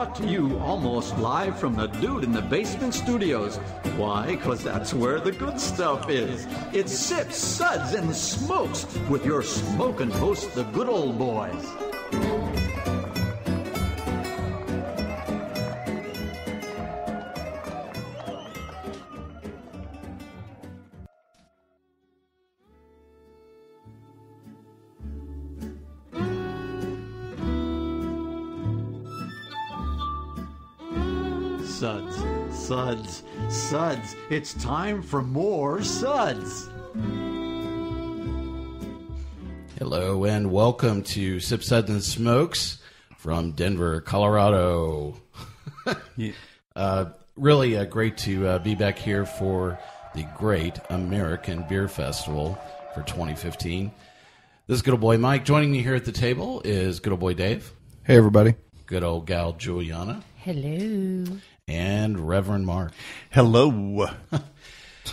brought to you almost live from the Dude in the Basement studios. Why? Because that's where the good stuff is. It's Sips, Suds, and Smokes with your smoking host, the good old boys. Suds, Suds. It's time for more Suds. Hello and welcome to Sip, Suds, and Smokes from Denver, Colorado. Really great to be back here for the Great American Beer Festival for 2015. This is good old boy Mike. Joining me here at the table is good old boy Dave. Hey, everybody. Good old gal Juliana. Hello. And Reverend Mark. Hello.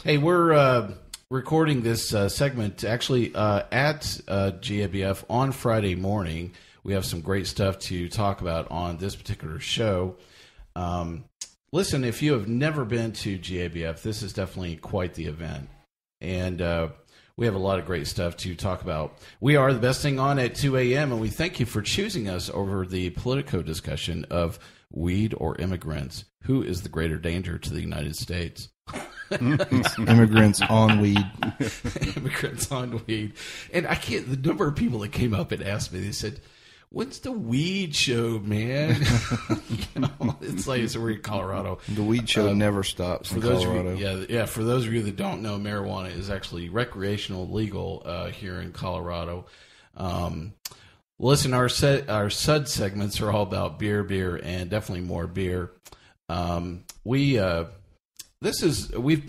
Hey, we're recording this segment actually at GABF on Friday morning. We have some great stuff to talk about on this particular show. Listen, if you have never been to GABF, this is definitely quite the event. And we have a lot of great stuff to talk about. We are the best thing on at 2 a.m., and we thank you for choosing us over the Politico discussion of weed or immigrants. Who is the greater danger to the United States? Immigrants on weed. Immigrants on weed. And I can't, the number of people that came up and asked me, they said, when's the weed show, man? It's like, so we're in Colorado. The weed show never stops in Colorado. For those of you that don't know, marijuana is actually recreational legal here in Colorado. Listen, our Sud segments are all about beer, and definitely more beer. We've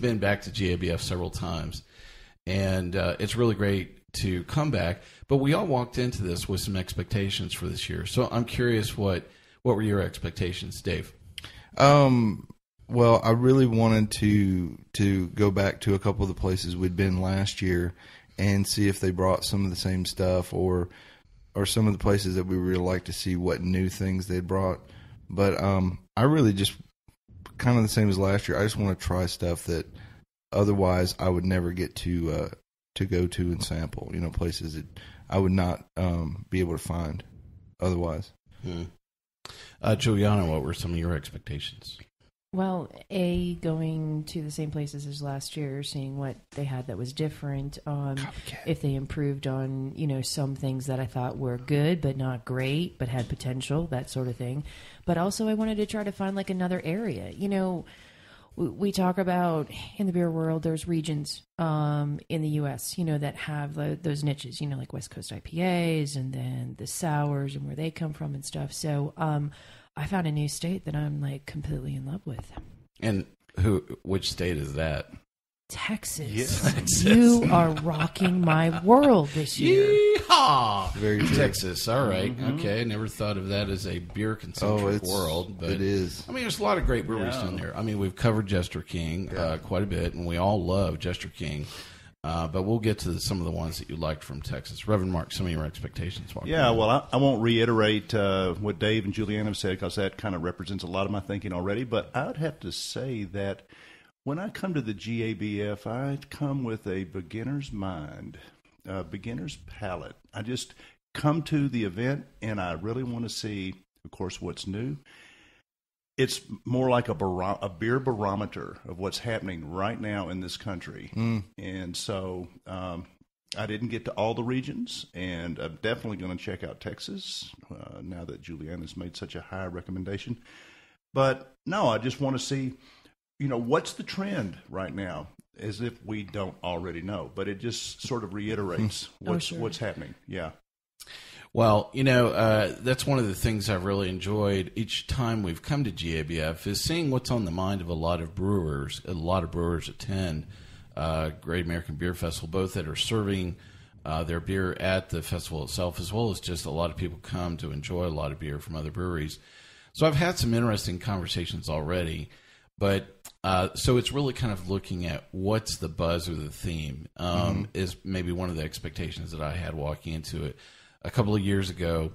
been back to GABF several times, and it's really great to come back. But we all walked into this with some expectations for this year. So I'm curious, what were your expectations, Dave? Well, I really wanted to go back to a couple of the places we'd been last year and see if they brought some of the same stuff or some of the places that we really like to see what new things they brought. But I really just kind of the same as last year. I just want to try stuff that otherwise I would never get to go to and sample. You know, places that I would not be able to find otherwise. Juliana, what were some of your expectations? Well, going to the same places as last year, seeing what they had that was different, if they improved on, some things that I thought were good but not great, but had potential, that sort of thing. But also I wanted to try to find like another area. We talk about in the beer world, there's regions in the U.S., that have those niches, like West Coast IPAs and then the sours and where they come from and stuff. So I found a new state that I'm like completely in love with. And which state is that? Texas. Yes. Texas. You are rocking my world this year. Yeehaw! Very true. Texas. All right. Mm-hmm. Okay. I never thought of that as a beer-concentric world. But it is. I mean, there's a lot of great breweries down there. I mean, we've covered Jester King quite a bit, and we all love Jester King. But we'll get to some of the ones that you liked from Texas. Reverend Mark, some of your expectations. Well, I won't reiterate what Dave and Juliana have said because that kind of represents a lot of my thinking already. But I would have to say that when I come to the GABF, I come with a beginner's mind, a beginner's palate. I just come to the event, and I really want to see, of course, what's new. It's more like a beer barometer of what's happening right now in this country. And so I didn't get to all the regions, and I'm definitely going to check out Texas now that Juliana's made such a high recommendation. But, no, I just want to see, what's the trend right now, as if we don't already know. But it just sort of reiterates what's happening. Yeah. Well, that's one of the things I've really enjoyed each time we've come to GABF is seeing what's on the mind of a lot of brewers. A lot of brewers attend Great American Beer Festival, both that are serving their beer at the festival itself, as well as just a lot of people come to enjoy a lot of beer from other breweries. So I've had some interesting conversations already, but so it's really kind of looking at what's the buzz or the theme is maybe one of the expectations that I had walking into it. A couple of years ago,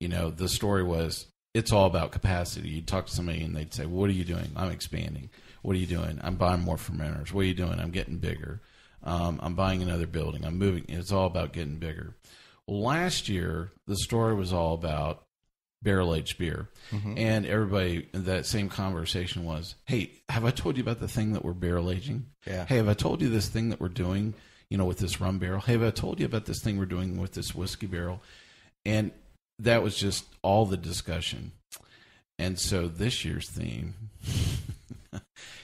the story was it's all about capacity. You talk to somebody and they'd say, well, what are you doing? I'm expanding. What are you doing? I'm buying more fermenters. What are you doing? I'm getting bigger. I'm buying another building. I'm moving. It's all about getting bigger. Well, last year, the story was all about barrel-aged beer. And everybody, that same conversation was, hey, have I told you about the thing that we're barrel-aging? Yeah. Hey, have I told you this thing that we're doing, with this rum barrel? Hey, have I told you about this thing we're doing with this whiskey barrel? And that was just all the discussion. And so this year's theme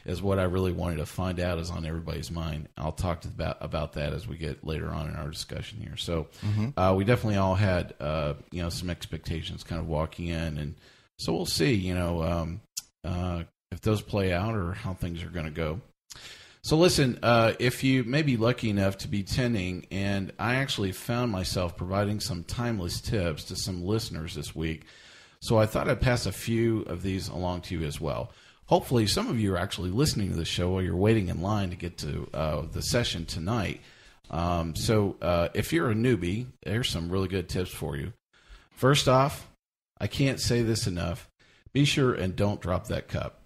is what I really wanted to find out is on everybody's mind. I'll talk about that as we get later on in our discussion here. So we definitely all had some expectations kind of walking in, and so we'll see if those play out or how things are going to go. So listen, if you may be lucky enough to be attending, and I actually found myself providing some timeless tips to some listeners this week, so I thought I'd pass a few of these along to you as well. Hopefully some of you are actually listening to the show while you're waiting in line to get to the session tonight. So if you're a newbie, there's some really good tips for you. First off, I can't say this enough. Be sure and don't drop that cup.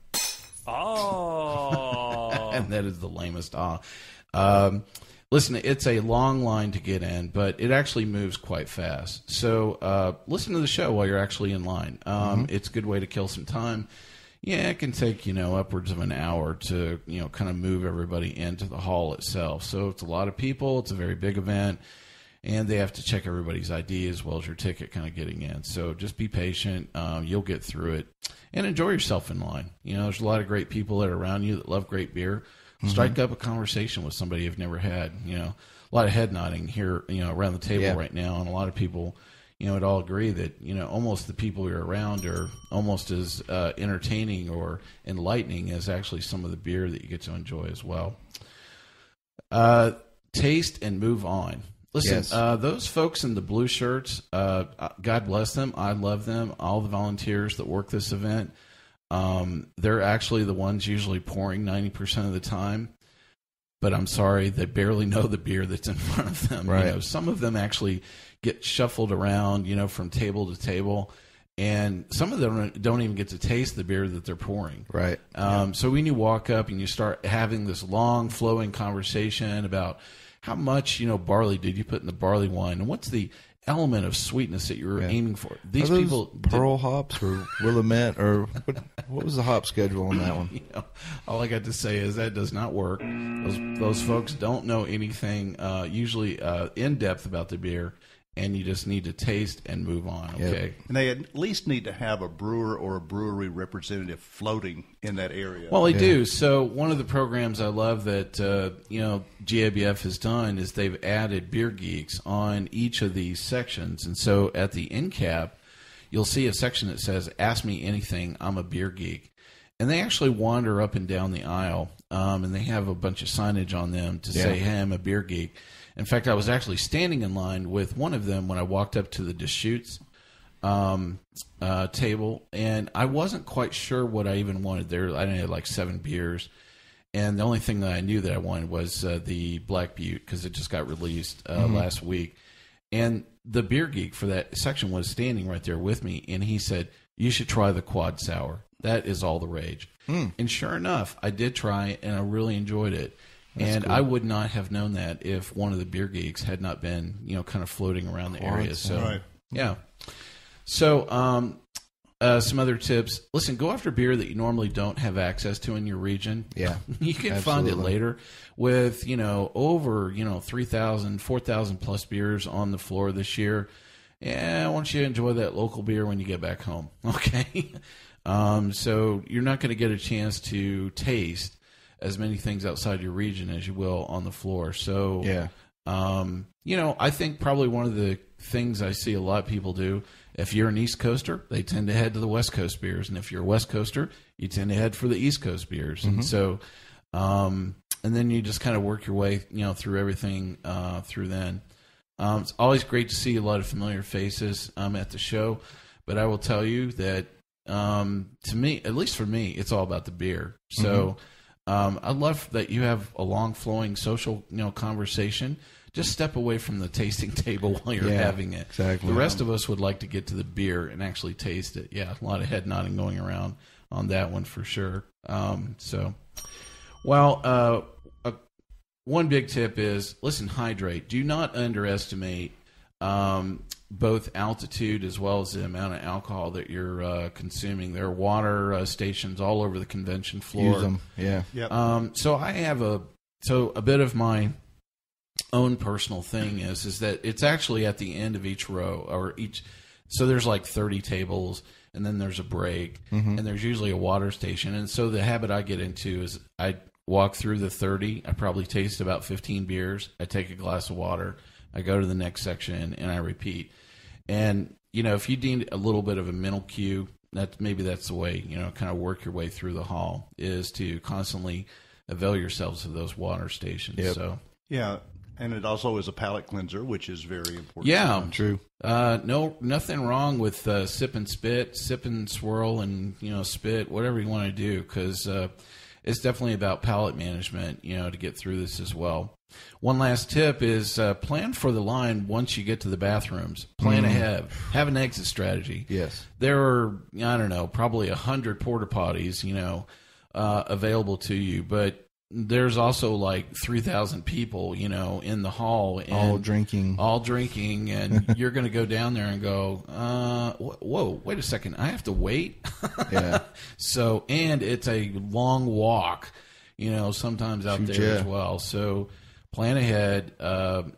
Oh. And that is the lamest listen, it's a long line to get in, but it actually moves quite fast. So listen to the show while you're actually in line. It's a good way to kill some time. Yeah, it can take, upwards of an hour to, kind of move everybody into the hall itself. So it's a lot of people. It's a very big event, and they have to check everybody's ID as well as your ticket kind of getting in. So just be patient. You'll get through it and enjoy yourself in line. There's a lot of great people that are around you that love great beer. Strike up a conversation with somebody you've never had. A lot of head nodding here, around the table right now, and a lot of people, would all agree that, almost the people you're around are almost as entertaining or enlightening as actually some of the beer that you get to enjoy as well. Taste and move on. Listen, those folks in the blue shirts, God bless them. I love them. All the volunteers that work this event, they're actually the ones usually pouring 90% of the time. But I'm sorry, they barely know the beer that's in front of them. Right. Some of them actually get shuffled around, from table to table. And some of them don't even get to taste the beer that they're pouring. Right. So when you walk up and you start having this long flowing conversation about how much, barley did you put in the barley wine, and what's the element of sweetness that you were aiming for? These people pearl hops or Willamette, or what was the hop schedule on that one? All I got to say is that does not work. Those folks don't know anything usually in depth about the beer, and you just need to taste and move on. Okay, and they at least need to have a brewer or a brewery representative floating in that area. Well, they do. So one of the programs I love that GABF has done is they've added beer geeks on each of these sections, and so at the end cap, you'll see a section that says "Ask me anything. I'm a beer geek." And they actually wander up and down the aisle, and they have a bunch of signage on them to say, hey, I'm a beer geek. In fact, I was actually standing in line with one of them when I walked up to the Deschutes table, and I wasn't quite sure what I even wanted there. I had like 7 beers, and the only thing that I knew that I wanted was the Black Butte, because it just got released last week. And the beer geek for that section was standing right there with me, and he said, you should try the Quad Sour. That is all the rage. And sure enough, I did try it, and I really enjoyed it. That's cool. I would not have known that if one of the beer geeks had not been, kind of floating around the area. So, yeah. So, some other tips. Listen, go after beer that you normally don't have access to in your region. Yeah. You can find it later with, over, 3,000, 4,000 plus beers on the floor this year. Yeah, I want you to enjoy that local beer when you get back home. Okay. So you're not going to get a chance to taste as many things outside your region as you will on the floor. So, I think probably one of the things I see a lot of people do, if you're an East Coaster, they tend to head to the West Coast beers. And if you're a West Coaster, you tend to head for the East Coast beers. And so, and then you just kind of work your way, through everything through then. It's always great to see a lot of familiar faces at the show. But I will tell you that, to me, at least for me, it's all about the beer. So I love that you have a long flowing social, conversation just step away from the tasting table while you're having it. Exactly. The rest of us would like to get to the beer and actually taste it. Yeah, a lot of head nodding going around on that one for sure. One big tip is, listen, hydrate. Do not underestimate both altitude as well as the amount of alcohol that you're consuming. There are water stations all over the convention floor. Use them, yeah. Yep. So I have a bit of my own personal thing is that it's actually at the end of each row or each. So there's like 30 tables, and then there's a break, and there's usually a water station. And so the habit I get into is I walk through the 30. I probably taste about 15 beers. I take a glass of water. I go to the next section, and I repeat. And, if you need a little bit of a mental cue, that's the way, kind of work your way through the hall, is to constantly avail yourselves of those water stations. Yep. So Yeah, and it also is a palate cleanser, which is very important. Yeah, true. Nothing wrong with sip and spit, sip and swirl, and spit, whatever you want to do, because it's definitely about palate management, to get through this as well. One last tip is plan for the line once you get to the bathrooms. Plan ahead. Have an exit strategy. Yes. There are, I don't know, probably 100 porta potties, available to you, but there's also like 3,000 people, in the hall. And all drinking, and you're going to go down there and go, whoa, wait a second, I have to wait? Yeah. So, and it's a long walk, sometimes out there as well. So plan ahead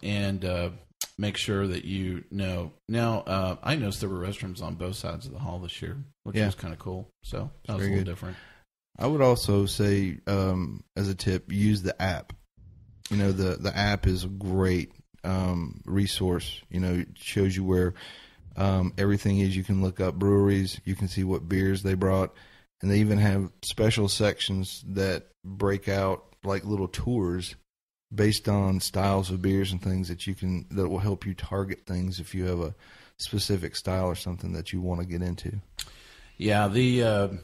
and make sure that you know. Now, I noticed there were restrooms on both sides of the hall this year, which was kind of cool. So that was a little different. I would also say, as a tip, use the app. The app is a great resource. It shows you where everything is. You can look up breweries. You can see what beers they brought. And they even have special sections that break out like little tours based on styles of beers and things that will help you target things if you have a specific style or something that you want to get into. Yeah, the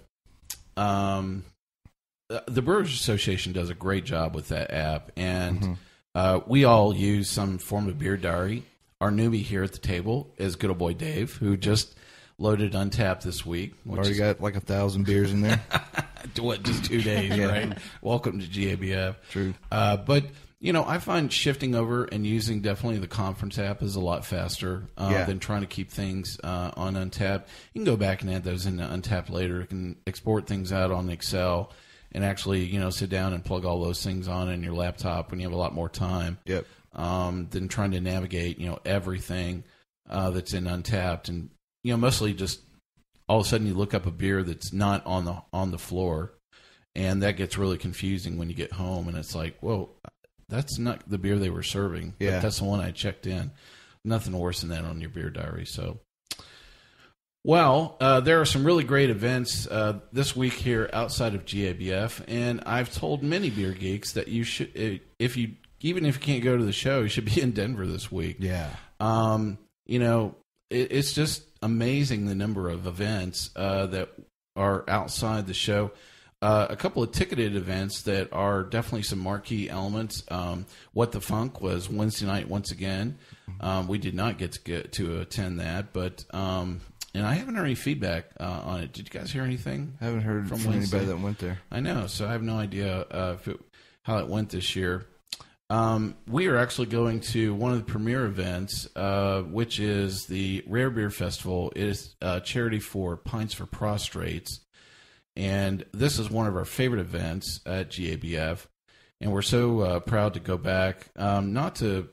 Brewers Association does a great job with that app, and we all use some form of beer diary. Our newbie here at the table is good old boy Dave, who just loaded Untapped this week. Already got like 1,000 beers in there. Just 2 days, right? Welcome to GABF. True. But, I find shifting over and using definitely the conference app is a lot faster than trying to keep things on Untapped. You can go back and add those into Untapped later. You can export things out on Excel and actually, sit down and plug all those things on in your laptop when you have a lot more time. Yep. Than trying to navigate, everything that's in Untapped. And, mostly just all of a sudden you look up a beer that's not on the floor, and that gets really confusing when you get home, and it's like, whoa, that's not the beer they were serving. Yeah. But that's the one I checked in. Nothing worse than that on your beer diary. So, well, there are some really great events this week here outside of GABF, and I've told many beer geeks that you should, even if you can't go to the show, you should be in Denver this week. Yeah. It's just amazing the number of events that are outside the show. A couple of ticketed events that are definitely some marquee elements. What the Funk was Wednesday night once again. We did not get to attend that, but and I haven't heard any feedback on it. Did you guys hear anything? I haven't heard from anybody that went there. I know, so I have no idea how it went this year. We are actually going to one of the premier events, which is the Rare Beer Festival. It is a charity for Pints for Prostrates. And this is one of our favorite events at GABF. And we're so proud to go back, not to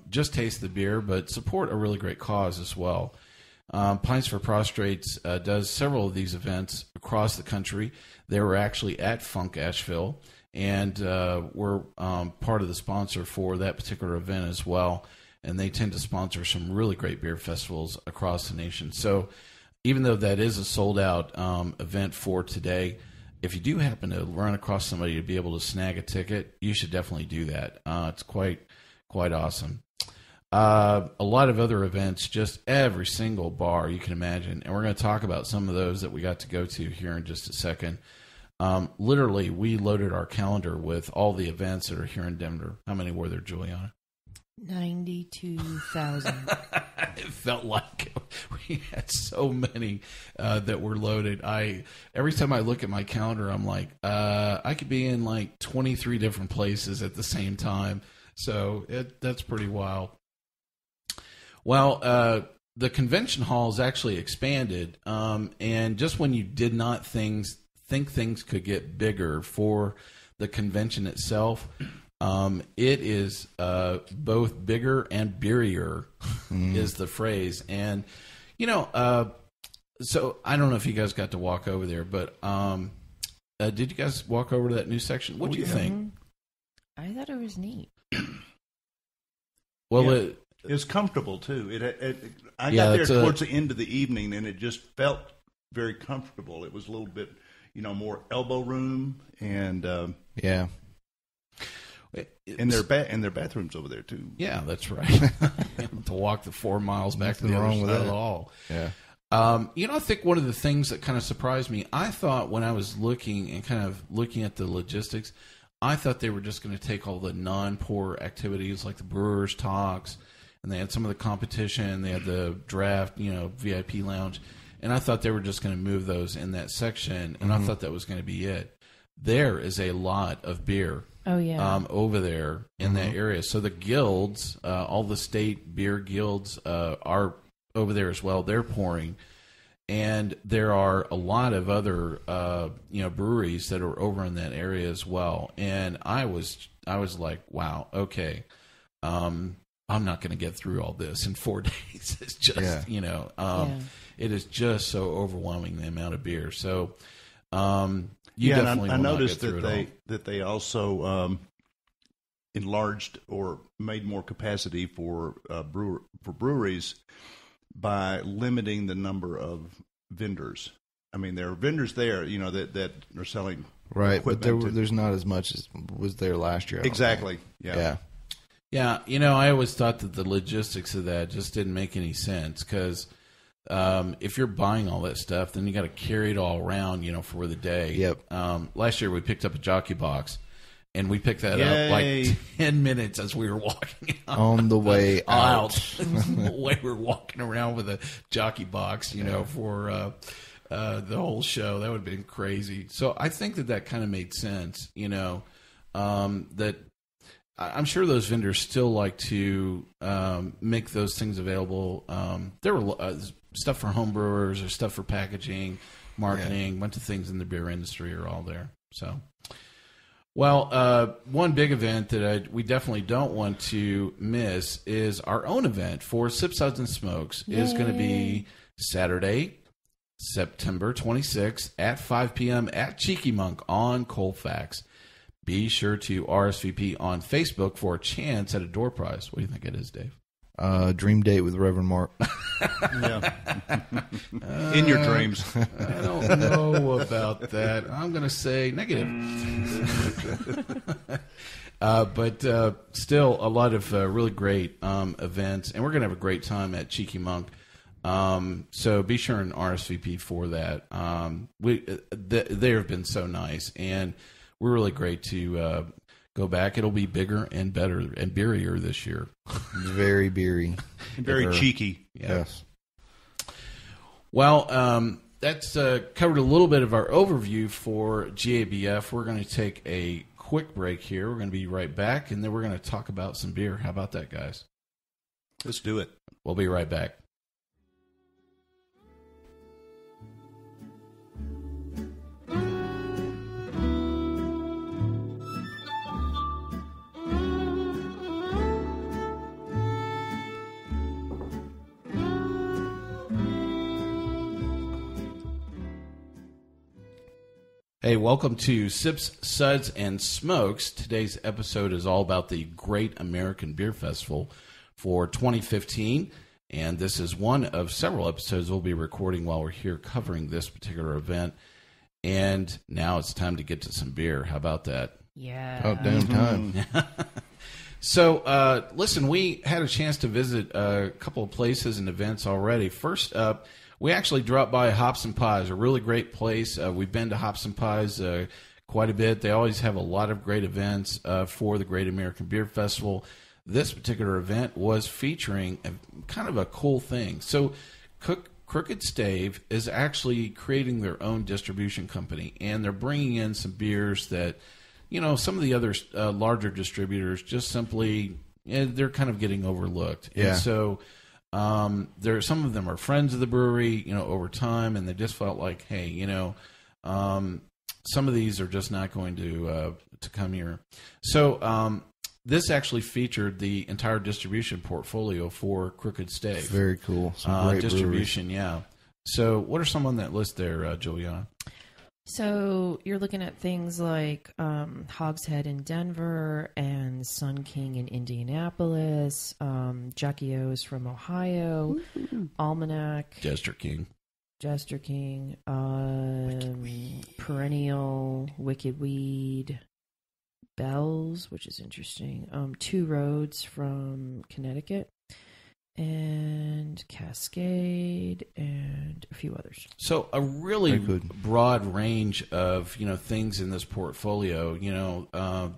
just taste the beer, but support a really great cause as well. Pints for Prostrates does several of these events across the country. They were actually at Funk Asheville, and we're part of the sponsor for that particular event as well. And they tend to sponsor some really great beer festivals across the nation. So even though that is a sold-out event for today, if you do happen to run across somebody to be able to snag a ticket, you should definitely do that. It's quite awesome. A lot of other events, just every single bar you can imagine. And we're going to talk about some of those that we got to go to here in just a second. Literally, we loaded our calendar with all the events that are here in Denver. How many were there, Juliana? 92,000. It felt like we had so many that were loaded. Every time I look at my calendar, I'm like, I could be in like 23 different places at the same time. So that's pretty wild. Well, the convention hall is actually expanded, and just when you did not think things could get bigger for the convention itself, it is both bigger and beerier is the phrase. And, so I don't know if you guys got to walk over there, but did you guys walk over to that new section? What do you think? I thought it was neat. Well, yeah. It was comfortable, too. I got there towards the end of the evening, and it just felt very comfortable. It was a little bit, more elbow room, and yeah. And their bathrooms over there too. Yeah, that's right. To walk the 4 miles back to the other side of the hall. Yeah. I think one of the things that kind of surprised me, I thought when I was looking at the logistics, I thought they were just going to take all the non-pour activities like the Brewers Talks, and they had some of the competition, they had the draft, VIP lounge, and I thought they were just going to move those in that section, and I thought that was going to be it. There is a lot of beer. Oh, yeah. Over there in that area. So the guilds, all the state beer guilds are over there as well. They're pouring. And there are a lot of other, breweries that are over in that area as well. And I was like, wow, okay. I'm not going to get through all this in 4 days. It's just, it is just so overwhelming, the amount of beer. So, I noticed that they also enlarged or made more capacity for breweries by limiting the number of vendors. I mean, there are vendors there, that are selling right, but there's not as much as was there last year. Exactly. Yeah. Yeah. I always thought that the logistics of that just didn't make any sense because. If you're buying all that stuff, then you got to carry it all around, for the day. Yep. Last year we picked up a jockey box, and we picked that up like 10 minutes as we were walking out. On the way out. The way we were walking around with a jockey box, for the whole show. That would have been crazy. So I think that kind of made sense, that I'm sure those vendors still like to make those things available. There were stuff for home brewers or stuff for packaging, marketing, a bunch of things in the beer industry are all there. So, well, one big event that we definitely don't want to miss is our own event for Sip, Suds, and Smokes. It is going to be Saturday, September 26th at 5 p.m. at Cheeky Monk on Colfax. Be sure to RSVP on Facebook for a chance at a door prize. What do you think it is, Dave? Dream date with Reverend Mark. In your dreams. I don't know about that. I'm going to say negative. But still a lot of really great events. And we're going to have a great time at Cheeky Monk. So be sure and RSVP for that. They have been so nice. And we're really great to go back. It'll be bigger and better and beerier this year. Very beery. Very cheeky. Yeah. Yes. Well, that's covered a little bit of our overview for GABF. We're going to take a quick break here. We're going to be right back, and then we're going to talk about some beer. How about that, guys? Let's do it. We'll be right back. Hey, welcome to Sips, Suds, and Smokes. Today's episode is all about the Great American Beer Festival for 2015, and this is one of several episodes we'll be recording while we're here covering this particular event. And now it's time to get to some beer. How about that? Yeah. Oh, damn time. So, listen, we had a chance to visit a couple of places and events already. First up, we actually dropped by Hops and Pies, a really great place. We've been to Hops and Pies quite a bit. They always have a lot of great events for the Great American Beer Festival. this particular event was featuring kind of a cool thing. So Crooked Stave is actually creating their own distribution company, and they're bringing in some beers that, some of the other larger distributors just simply, they're kind of getting overlooked. Yeah. And so some of them are friends of the brewery, over time, and they just felt like, hey, some of these are just not going to come here. So this actually featured the entire distribution portfolio for Crooked Stave. Very cool. Some great distribution, breweries. yeah. So what are some on that list there, Juliana? So you're looking at things like Hogshead in Denver and Sun King in Indianapolis, Jackie O's from Ohio, Almanac, Jester King, Perennial, Wicked Weed, Bells, which is interesting, Two Roads from Connecticut, and Cascade, and a few others. So a really broad range of things in this portfolio,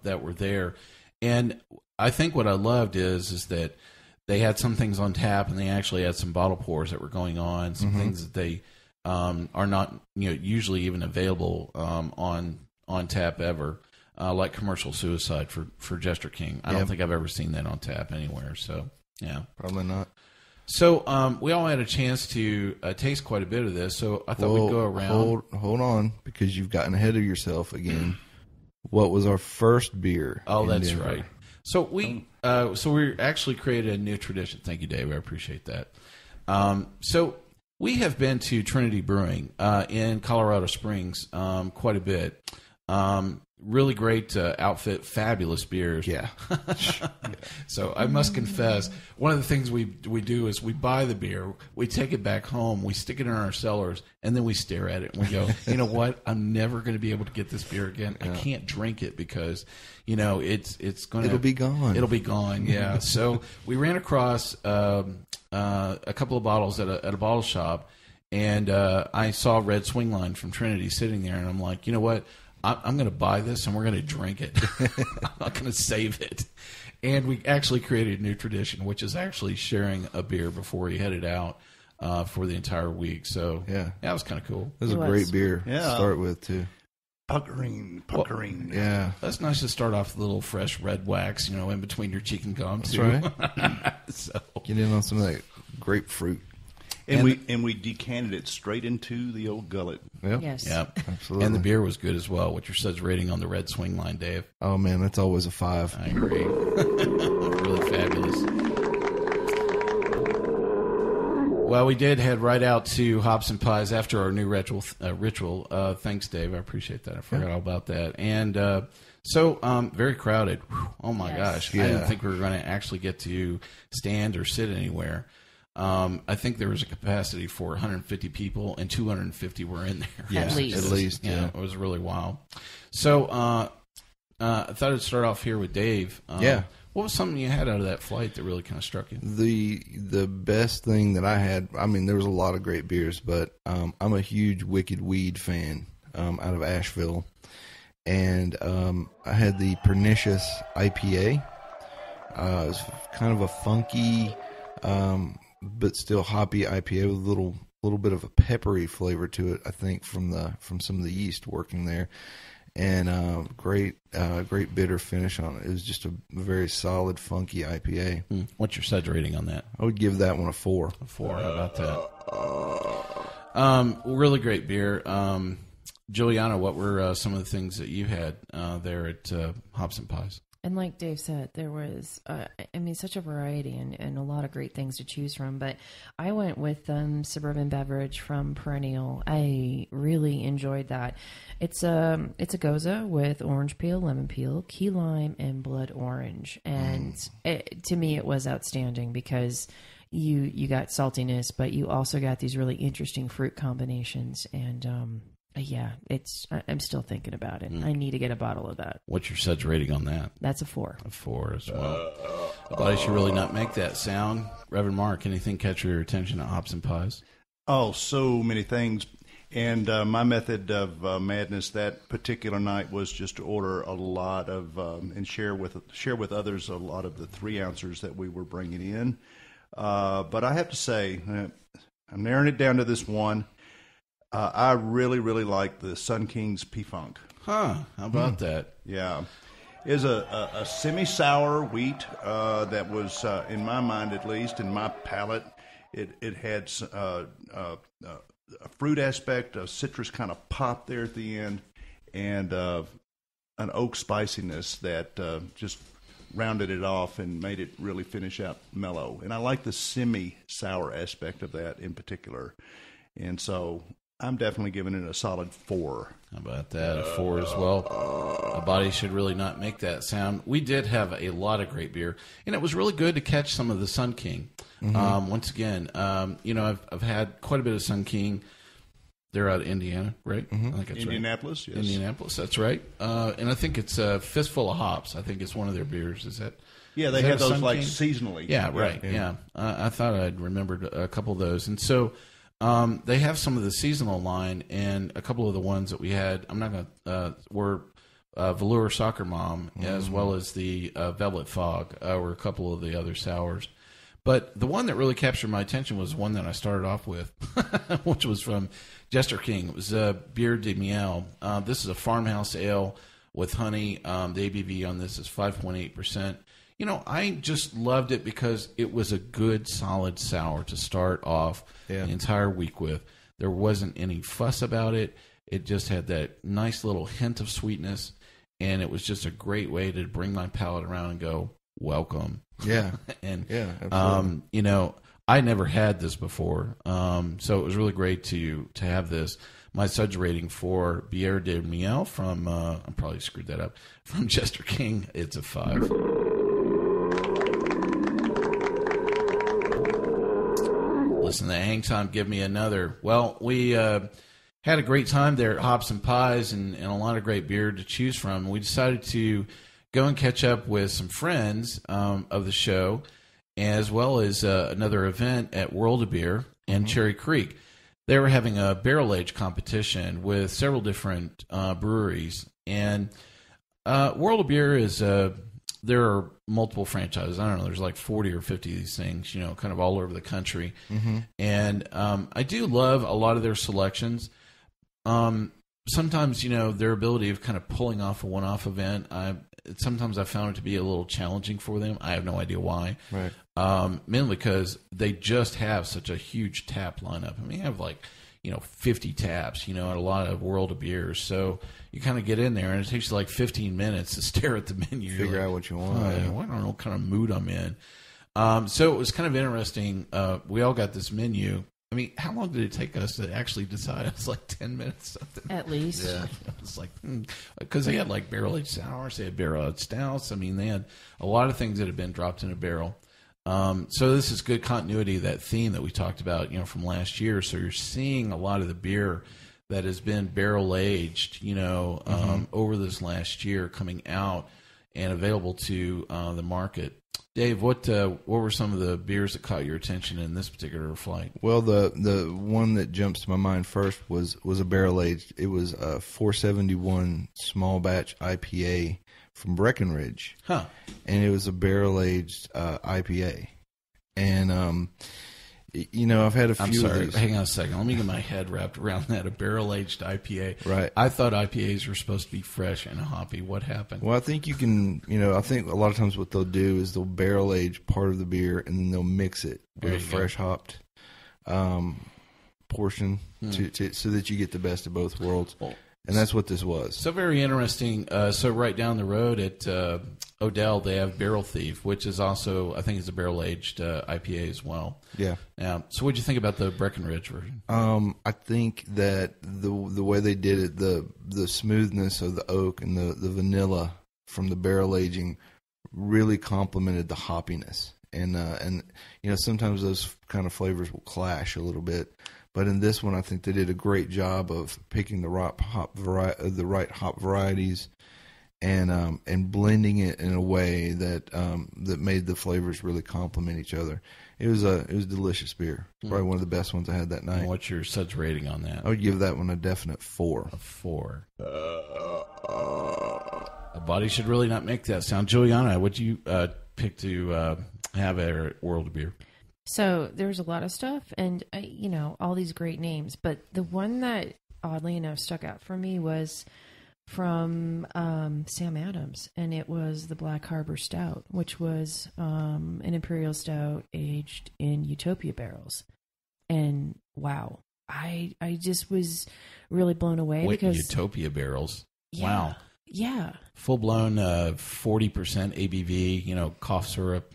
that were there, and I think what I loved is that they had some things on tap, and they actually had some bottle pours that were going on, some things that they are not usually even available on tap ever, like Commercial Suicide for Jester King. I don't think I've ever seen that on tap anywhere. So. Yeah, probably not. So we all had a chance to taste quite a bit of this. So I thought we'd go around. Hold on, because you've gotten ahead of yourself again. What was our first beer? Oh, that's Denver? Right. So we actually created a new tradition. Thank you, Dave. I appreciate that. So we have been to Trinity Brewing in Colorado Springs quite a bit. Really great outfit, fabulous beers. Yeah. So I must confess, one of the things we do is we buy the beer, we take it back home, we stick it in our cellars, and then we stare at it and we go, you know what? I'm never going to be able to get this beer again. I can't drink it because, it's going to... It'll be gone. It'll be gone, yeah. So we ran across a couple of bottles at a bottle shop, and I saw Red Swing Line from Trinity sitting there, and I'm like, you know what? I'm going to buy this and we're going to drink it. I'm not going to save it. And we actually created a new tradition, which is actually sharing a beer before we headed out for the entire week. So that was kind of cool. It was a great beer to start with, too. Puckering. Yeah. That's nice to start off with a little fresh red wax, in between your cheek and gum, too. That's right. So. Get in on some of that grapefruit. And we decanted it straight into the old gullet. Yep. Yes. Yep. Absolutely. And the beer was good as well. What's your suds rating on the Red Swing Line, Dave? Oh, man, that's always a 5. I agree. Really fabulous. Well, we did head right out to Hops and Pies after our new ritual. Thanks, Dave. I appreciate that. I forgot all about that. And so very crowded. Whew. Oh, my gosh. Yeah. I didn't think we were going to actually get to stand or sit anywhere. I think there was a capacity for 150 people, and 250 were in there. Yeah, at least. Yeah, it was really wild. So I thought I'd start off here with Dave. What was something you had out of that flight that really kind of struck you? The best thing that I had, I mean, there was a lot of great beers, but I'm a huge Wicked Weed fan out of Asheville. And I had the Pernicious IPA. It was kind of a funky... but still hoppy IPA with a little bit of a peppery flavor to it, I think, from some of the yeast working there, and great bitter finish on it. It was just a very solid, funky IPA. What's your suds rating on that? I would give that one a 4. A 4. How about that? Really great beer. Juliana, what were some of the things that you had there at Hops and Pies? And like Dave said, there was, such a variety and a lot of great things to choose from. But I went with Suburban Beverage from Perennial. I really enjoyed that. It's a Goza with orange peel, lemon peel, key lime, and blood orange. And to me, it was outstanding because you got saltiness, but you also got these really interesting fruit combinations. And I'm still thinking about it. I need to get a bottle of that. What's your suds rating on that? That's a 4. A 4 as well. I thought I should really not make that sound. Reverend Mark, anything catch your attention at Hops and Pies? Oh, so many things. And my method of madness that particular night was just to order a lot of and share with others a lot of the 3-ounces that we were bringing in. But I have to say, I'm narrowing it down to this one. I really, really like the Sun King's P-Funk. Huh? How about that? Yeah. Is a semi-sour wheat that was, in my mind at least, in my palate, it had a fruit aspect, a citrus kind of pop there at the end, and an oak spiciness that just rounded it off and made it really finish out mellow. And I like the semi-sour aspect of that in particular. And so I'm definitely giving it a solid 4. How about that? A 4 as well. A body should really not make that sound. We did have a lot of great beer, and it was really good to catch some of the Sun King. Once again, I've had quite a bit of Sun King. They're out of Indiana, right? I think that's Indianapolis, right. yes. Indianapolis, that's right. And I think it's a Fistful of Hops. I think it's one of their beers. Is that? Yeah, they have those like seasonally. Yeah, right. Yeah. I thought I'd remembered a couple of those. And so they have some of the seasonal line, and a couple of the ones that we had, I'm not going to, were Velour Soccer Mom, as well as the Velvet Fog, were a couple of the other sours. But the one that really captured my attention was one that I started off with, which was from Jester King. It was Bière de Miel. This is a farmhouse ale with honey. The ABV on this is 5.8%. I just loved it because it was a good, solid sour to start off the entire week with. There wasn't any fuss about it. It just had that nice little hint of sweetness, and it was just a great way to bring my palate around and go, welcome. Yeah. And, absolutely. I never had this before, so it was really great to have this. My suds rating for Bière de Miel from, I probably screwed that up, from Jester King, it's a 5. Listen, the hang time, give me another. Well, we had a great time there at Hops and Pies and a lot of great beer to choose from. We decided to go and catch up with some friends of the show, as well as another event at World of Beer in Cherry Creek. They were having a barrel-age competition with several different breweries. And World of Beer is, there are multiple franchises. I don't know, there's like 40 or 50 of these things, kind of all over the country. And I do love a lot of their selections. Sometimes, their ability of kind of pulling off a one-off event, sometimes I found it to be a little challenging for them. I have no idea why. Right. Mainly because they just have such a huge tap lineup. I mean, they have 50 taps, at a lot of World of Beers. So you kind of get in there, and it takes you like 15 minutes to stare at the menu. Figure out what you want. I don't know what kind of mood I'm in. So it was kind of interesting. We all got this menu. I mean, how long did it take us to actually decide? It was like 10 minutes, something. At least. Yeah. It was like, because they had like barrel-aged sours, they had barrel-aged stouts. I mean, they had a lot of things that had been dropped in a barrel. So this is good continuity of that theme that we talked about, from last year. So you're seeing a lot of the beer that has been barrel-aged, over this last year coming out and available to the market. Dave, what were some of the beers that caught your attention in this particular flight? Well, the one that jumps to my mind first was a barrel aged. It was a 471 small batch IPA from Breckenridge, and it was a barrel aged IPA. And I've had a few. I'm sorry. of these. Hang on a second. Let me get my head wrapped around that. A barrel-aged IPA. Right. I thought IPAs were supposed to be fresh and hoppy. What happened? Well, I think you can. I think a lot of times what they'll do is they'll barrel age part of the beer and then they'll mix it with a fresh hopped portion so that you get the best of both worlds. Well, and that's what this was. So very interesting. So right down the road at Odell, they have Barrel Thief, which is also, I think, is a barrel-aged IPA as well. Yeah. So what did you think about the Breckenridge version? I think that the way they did it, the smoothness of the oak and the vanilla from the barrel aging really complemented the hoppiness. And sometimes those kind of flavors will clash a little bit. But in this one, I think they did a great job of picking the right hop varieties and blending it in a way that that made the flavors really complement each other. It was delicious beer. Probably one of the best ones I had that night. And what's your suds rating on that? I would give that one a definite 4. A 4. A body should really not make that sound. Juliana, what'd you pick to have at World of Beer? So there's a lot of stuff, and all these great names, but the one that oddly enough stuck out for me was from Sam Adams, and it was the Black Harbor Stout, which was an imperial stout aged in Utopia barrels. And wow, I just was really blown away. Because Utopia barrels. Yeah, wow. Yeah. Full blown 40% ABV, cough syrup,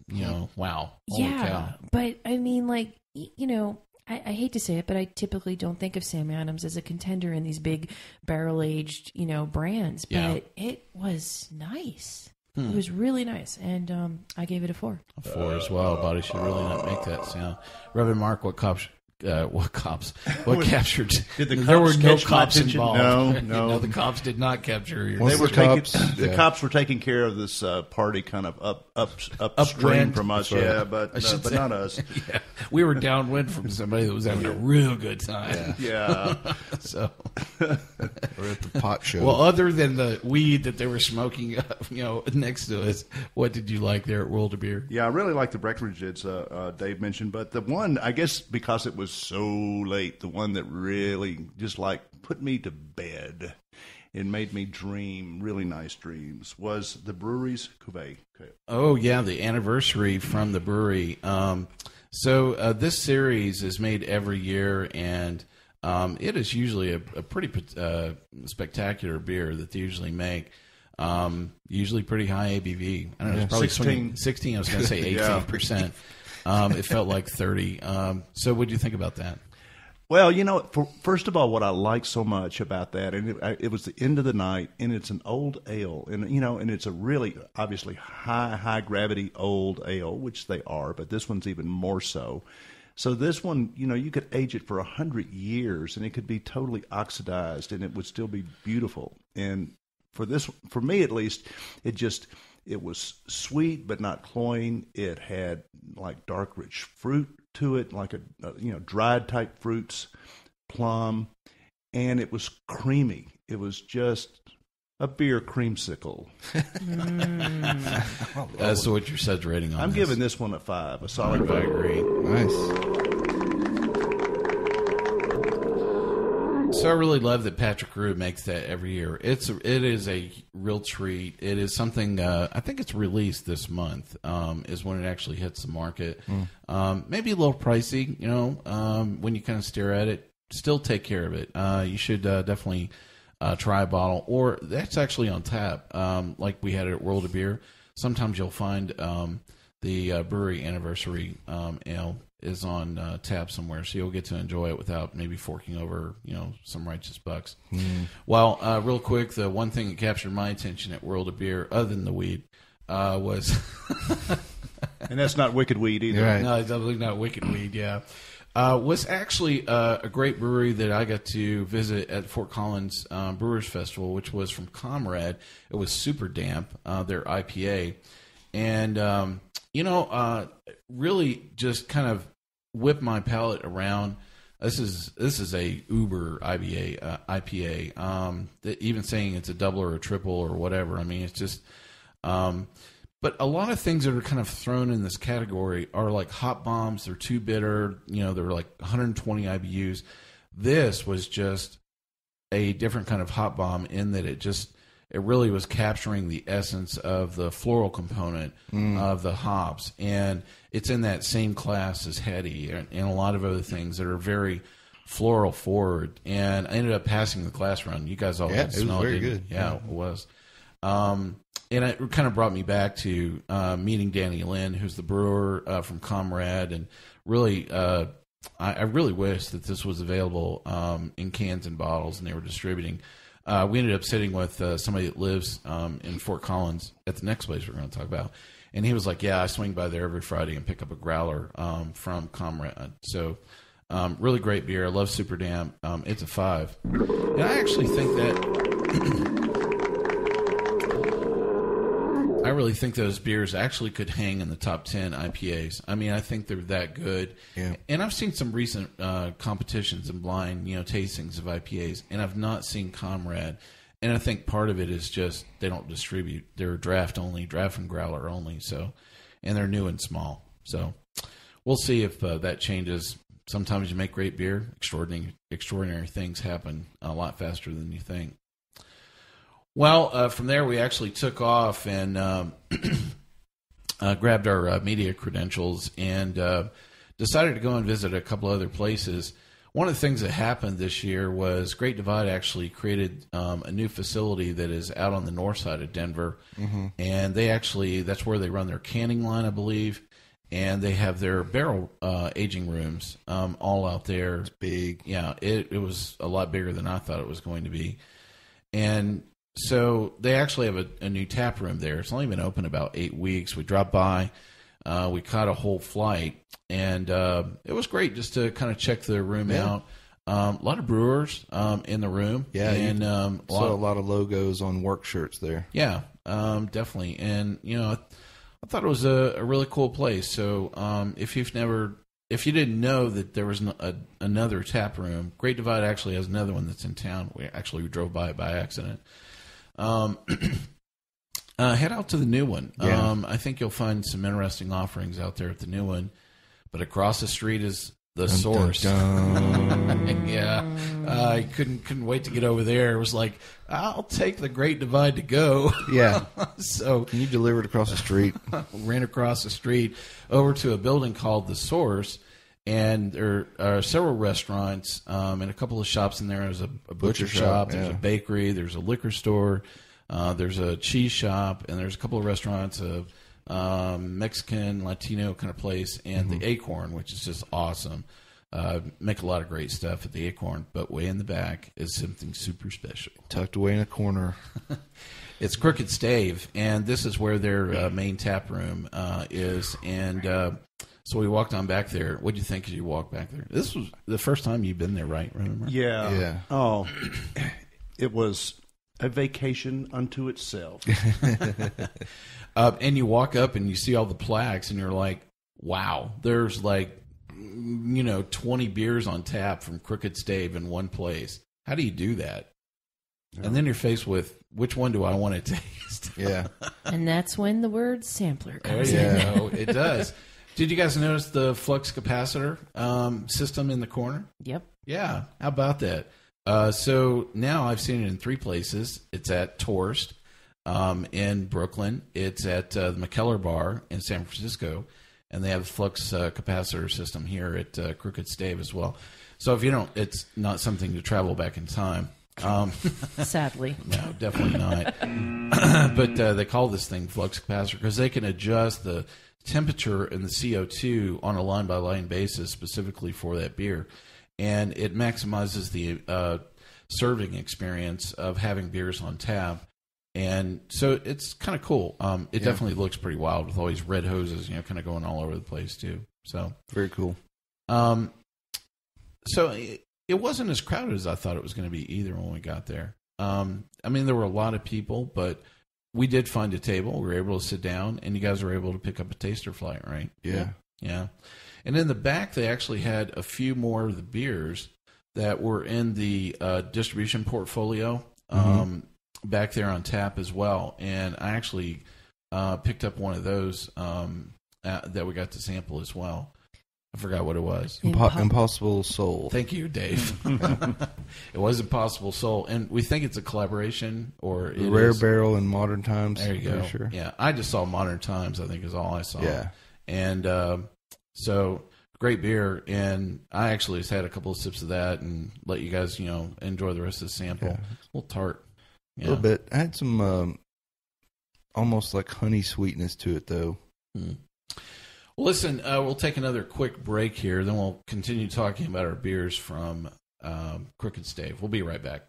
wow. Holy cow. But I mean, I hate to say it, but I typically don't think of Sam Adams as a contender in these big barrel-aged, brands. But it was nice. It was really nice, and I gave it a 4. A 4 as well. Body should really not make that sound. Reverend Mark, what captured? Did the there were no catch my cops attention? involved. No. The cops did not capture your. The cops were taking care of this party kind of upstream Upwind. from us, but not us. Yeah. We were downwind from somebody that was having a real good time. Yeah. So we're at the pot show. Well, other than the weed that they were smoking, next to us, what did you like there at World of Beer? Yeah, I really like the breakfast that Dave mentioned, but the one, I guess because it was so late, the one that really just put me to bed and made me dream really nice dreams was the brewery's cuvee. Oh yeah, the anniversary from the brewery. So this series is made every year, and it is usually a pretty spectacular beer that they usually make. Usually pretty high ABV. I don't know, it's probably 16. I was going to say 18%. It felt like 30. So what do you think about that? Well, first of all, what I like so much about that, and it was the end of the night, and it's an old ale, and and it's a really obviously high gravity old ale, which they are, but this one's even more so. So this one, you could age it for 100 years, and it could be totally oxidized, and it would still be beautiful. And for me at least, it was sweet but not cloying. It had dark, rich fruit to it, like dried type fruits, plum, and it was creamy. It was just a beer creamsicle. So what your suds rating on? I'm giving this one a 5, a solid 5. I agree. Nice. So I really love that Patrick Rue makes that every year. It is a real treat. It is something, I think it's released this month, is when it actually hits the market. Maybe a little pricey, when you kind of stare at it. Still take care of it. You should definitely try a bottle, or that's actually on tap, like we had it at World of Beer. Sometimes you'll find the brewery anniversary ale is on tap somewhere, so you'll get to enjoy it without maybe forking over, some righteous bucks. Well, real quick, the one thing that captured my attention at World of Beer, other than the weed, was... And that's not wicked weed either. Right. No, it's definitely not wicked weed, yeah. Was actually a great brewery that I got to visit at Fort Collins Brewers Festival, which was from Comrade. It was Super Damp, their IPA. And, really just kind of whip my palate around. This is a uber IPA. Even saying it's a double or a triple or whatever. I mean, it's just. But a lot of things that are kind of thrown in this category are like hop bombs. They're too bitter. They're like 120 IBUs. This was just a different kind of hop bomb in that it really was capturing the essence of the floral component of the hops. And it's in that same class as Hetty and a lot of other things that are very floral forward. And I ended up passing the class run. You guys all had to smell it. Very good. Yeah, it was. And it kind of brought me back to meeting Danny Lynn, who's the brewer from Comrade. And really, I really wish that this was available in cans and bottles and they were distributing. We ended up sitting with somebody that lives in Fort Collins at the next place we're going to talk about. And he was like, yeah, I swing by there every Friday and pick up a growler from Comrade. So really great beer. I love Super Damp. It's a 5. And I actually think that I really think those beers actually could hang in the top 10 IPAs. I mean, I think they're that good. Yeah. And I've seen some recent competitions and blind, tastings of IPAs, and I've not seen Comrade. And I think part of it is just they don't distribute. They're draft and growler only. So, and they're new and small. So we'll see if that changes. Sometimes you make great beer. Extraordinary things happen a lot faster than you think. Well, from there we actually took off and grabbed our media credentials and decided to go and visit a couple other places. One of the things that happened this year was Great Divide actually created a new facility that is out on the north side of Denver. Mm-hmm. And that's where they run their canning line, I believe. And they have their barrel aging rooms all out there. It's big. Yeah, it was a lot bigger than I thought it was going to be. And so they actually have a new tap room there. It's only been open about 8 weeks. We dropped by. We caught a whole flight. And it was great just to kind of check the room out. A lot of brewers in the room. Yeah, and a lot of logos on work shirts there. Yeah, definitely. And, I thought it was a really cool place. So if you didn't know that there was another tap room, Great Divide actually has another one that's in town. We drove by it by accident. Head out to the new one. Yeah. I think you'll find some interesting offerings out there at the new one. But across the street is the Source. Yeah, I couldn't wait to get over there. It was like, I'll take the Great Divide to go. Yeah. So can you deliver it across the street? Ran across the street over to a building called the Source, and there are several restaurants and a couple of shops in there. There's a butcher shop. There's a bakery. There's a liquor store. There's a cheese shop, and there's a couple of restaurants. Mexican, Latino kind of place, and the Acorn, which is just awesome. Make a lot of great stuff at the Acorn, but way in the back is something super special. Tucked away in a corner. It's Crooked Stave, and this is where their main tap room is. And so we walked on back there. What do you think as you walked back there? This was the first time you've been there, right? Remember? Yeah. Oh, it was a vacation unto itself. And you walk up and you see all the plaques, and you're like, wow, there's 20 beers on tap from Crooked Stave in one place. How do you do that? Yeah. And then you're faced with, which one do I want to taste? Yeah. And that's when the word sampler comes in. in. There you go. It does. Did you guys notice the flux capacitor system in the corner? Yep. Yeah. How about that? So now I've seen it in 3 places. It's at Torst in Brooklyn. It's at the McKellar Bar in San Francisco. And they have a flux capacitor system here at Crooked Stave as well. So if you don't, it's not something to travel back in time. Sadly. No, definitely not. But they call this thing flux capacitor because they can adjust the temperature and the CO2 on a line-by-line basis specifically for that beer. And it maximizes the serving experience of having beers on tap. And so it's kind of cool. It definitely looks pretty wild with all these red hoses, kind of going all over the place too. So very cool. So it wasn't as crowded as I thought it was going to be either when we got there. There were a lot of people, but we did find a table. We were able to sit down, and you guys were able to pick up a taster flight, right? Yeah. Yeah. And in the back, they actually had a few more of the beers that were in the distribution portfolio. Back there on tap as well, and I actually picked up one of those that we got to sample as well. I forgot what it was. Impossible Soul. Thank you, Dave. It was Impossible Soul, and we think it's a collaboration or it Rare is. Barrel in Modern Times. There you go. Sure. Yeah, I just saw Modern Times. I think is all I saw. Yeah, and so great beer, and I actually just had a couple of sips of that and let you guys enjoy the rest of the sample. Yeah. A little tart. A little bit. I had some almost like honey sweetness to it, though. Well, listen, we'll take another quick break here. Then we'll continue talking about our beers from Crooked Stave. We'll be right back.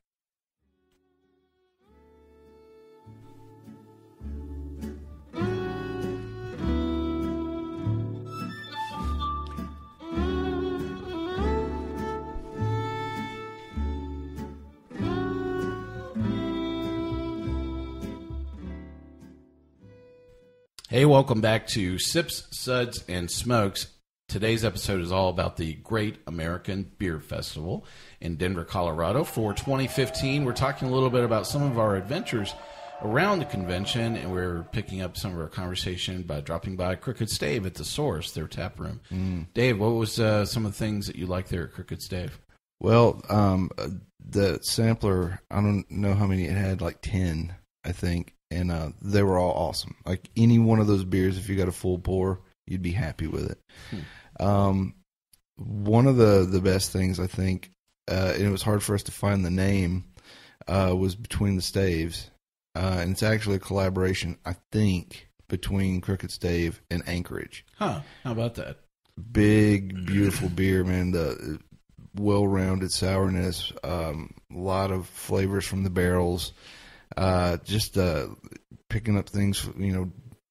Hey, welcome back to Sips, Suds, and Smokes. Today's episode is all about the Great American Beer Festival in Denver, Colorado for 2015. We're talking a little bit about some of our adventures around the convention, and we're picking up some of our conversation by dropping by Crooked Stave at the Source, their tap room. Dave, what was some of the things that you liked there at Crooked Stave? Well, the sampler, I don't know how many it had, like 10, I think. And they were all awesome. Like any one of those beers, if you got a full pour, you'd be happy with it. One of the best things, I think, and it was hard for us to find the name, was Between the Staves. And it's actually a collaboration, I think, between Crooked Stave and Anchorage. Huh. How about that? Big, beautiful beer, man. The well-rounded sourness, a lot of flavors from the barrels. Just picking up things,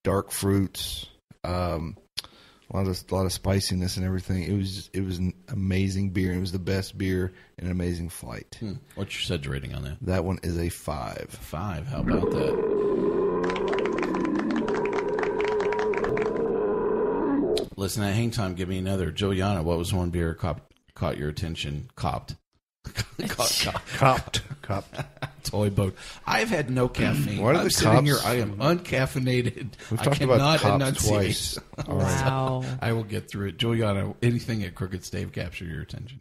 dark fruits, a lot of spiciness and everything. It was an amazing beer. It was the best beer and an amazing flight. What's your Suds rating on that? That one is a 5. 5. How about that? Listen, at Hang Time, give me another. Juliana, what was one beer caught your attention? Copped. Toy boat. I've had no caffeine. Why are I'm the sitting cops? here. I am uncaffeinated. We've I talked cannot about cops enunciate. twice. Wow. I will get through it. Juliana, anything at Crooked Stave capture your attention?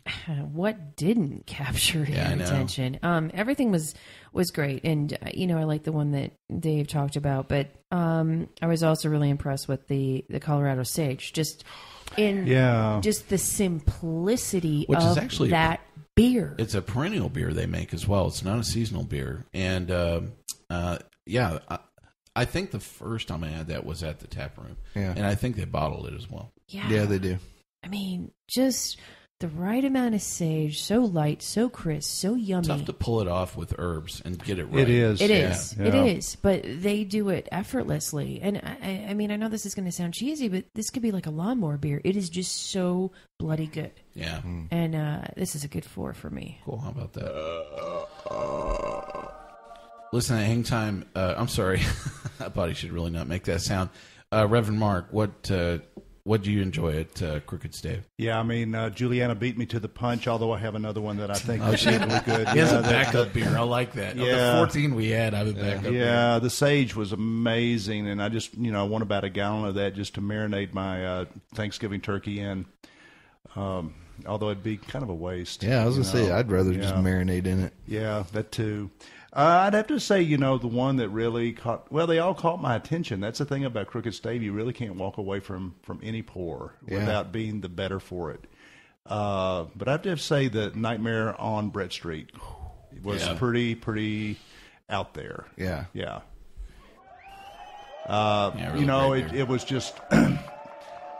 What didn't capture your I know. attention? Everything was great, and I like the one that Dave talked about. But I was also really impressed with the Colorado Sage, just the simplicity Which of is actually that beer. It's a perennial beer they make as well. It's not a seasonal beer, and I think the first time I had that was at the tap room, and I think they bottled it as well. Yeah, they do. I mean, just the right amount of sage, so light, so crisp, so yummy. Tough to pull it off with herbs and get it right. It is. It is. It is. But they do it effortlessly. And I mean, I know this is going to sound cheesy, but this could be like a lawnmower beer. It is just so bloody good. Yeah. And this is a good 4 for me. Cool. How about that? Listen, at Hang Time, I'm sorry. I thought he should really not make that sound. Reverend Mark, what do you enjoy at Crooked Stave? Yeah, I mean, Juliana beat me to the punch, although I have another one that I think is equally good. He has a backup beer. I like that. Yeah. Of the 14 we had, I have a backup beer. Yeah, the Sage was amazing, and I just, I want about a gallon of that just to marinate my Thanksgiving turkey in, although it'd be kind of a waste. Yeah, I was going to say, I'd rather just marinate in it. Yeah, that too. I'd have to say, the one that really they all caught my attention. That's the thing about Crooked Stave. You really can't walk away from any pour without being the better for it. But I have to say that Nightmare on Brett Street was pretty out there. Yeah. Yeah. Really it was just,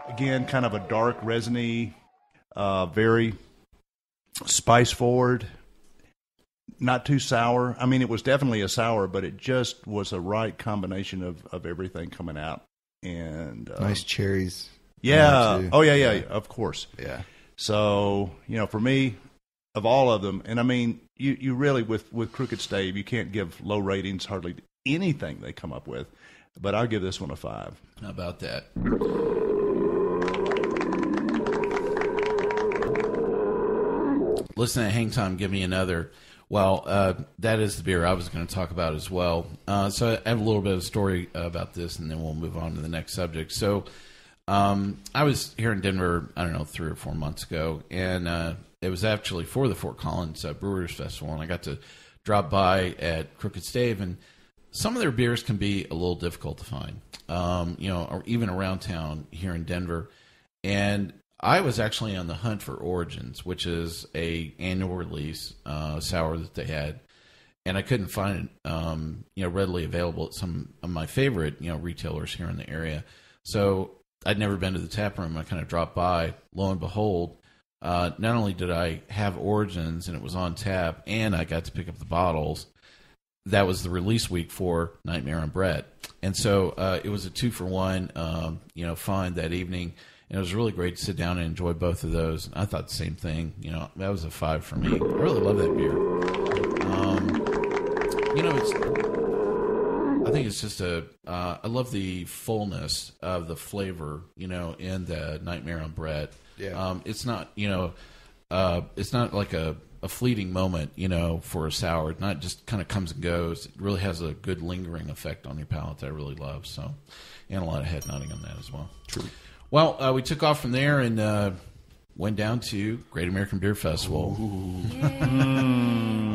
again, kind of a dark, resiny, very spice forward. Not too sour. I mean, it was definitely a sour, but it just was a right combination of everything coming out. And Nice cherries. Yeah. Oh, yeah, of course. Yeah. So, for me, of all of them, and I mean, you really, with Crooked Stave, you can't give low ratings, hardly anything they come up with. But I'll give this one a 5. How about that? Listen, at Hang Time, give me another. Well, that is the beer I was going to talk about as well. So I have a little bit of a story about this, and then we'll move on to the next subject. So I was here in Denver, 3 or 4 months ago, and it was actually for the Fort Collins Brewers Festival, and I got to drop by at Crooked Stave, and some of their beers can be a little difficult to find, or even around town here in Denver. And I was actually on the hunt for Origins, which is a annual release sour that they had, and I couldn't find it, readily available at some of my favorite, retailers here in the area. So I'd never been to the tap room. I kind of dropped by. Lo and behold, not only did I have Origins and it was on tap, and I got to pick up the bottles. That was the release week for Nightmare on Brett, and so it was a 2-for-1, find that evening. And it was really great to sit down and enjoy both of those. I thought the same thing. That was a 5 for me. I really love that beer. I think it's just I love the fullness of the flavor, in the Nightmare on Brett. Yeah. It's not, it's not like a fleeting moment, for a sour. It not just kind of comes and goes. It really has a good lingering effect on your palate that I really love. So, and a lot of head nodding on that as well. True. Well, we took off from there and went down to Great American Beer Festival.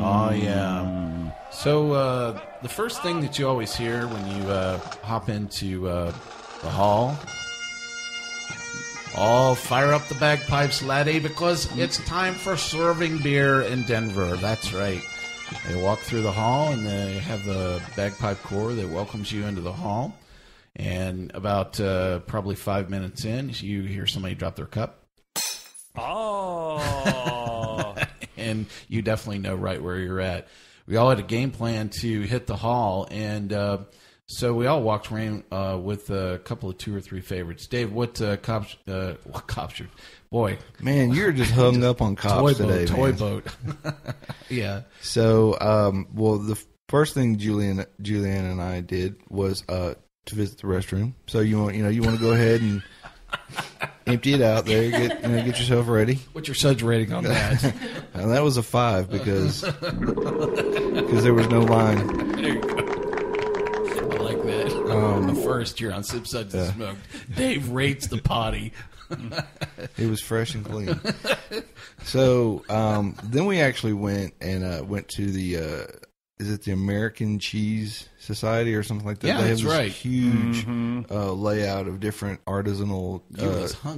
Oh, yeah. So the first thing that you always hear when you hop into the hall, fire up the bagpipes, laddie, because it's time for serving beer in Denver. That's right. They walk through the hall, and they have the bagpipe corps that welcomes you into the hall. And about probably 5 minutes in, you hear somebody drop their cup. Oh. And you definitely know right where you're at. We all had a game plan to hit the hall, and so we all walked around with a couple of 2 or 3 favorites. Dave, what cops? Boy, man, you're just hung up on cops today, toy man. boat. Yeah. So, well, the first thing Julianne and I did was to visit the restroom. So you want to go ahead and empty it out there. Get yourself ready. What's your suds rating on that? And that was a 5 because there was no line. There you go. I like that. The first you're on Sip Suds and Smoked. Dave rates the potty. It was fresh and clean. So then we actually went to the is it the American Cheese Society or something like that? Yeah, they have that's this right. huge layout of different artisanal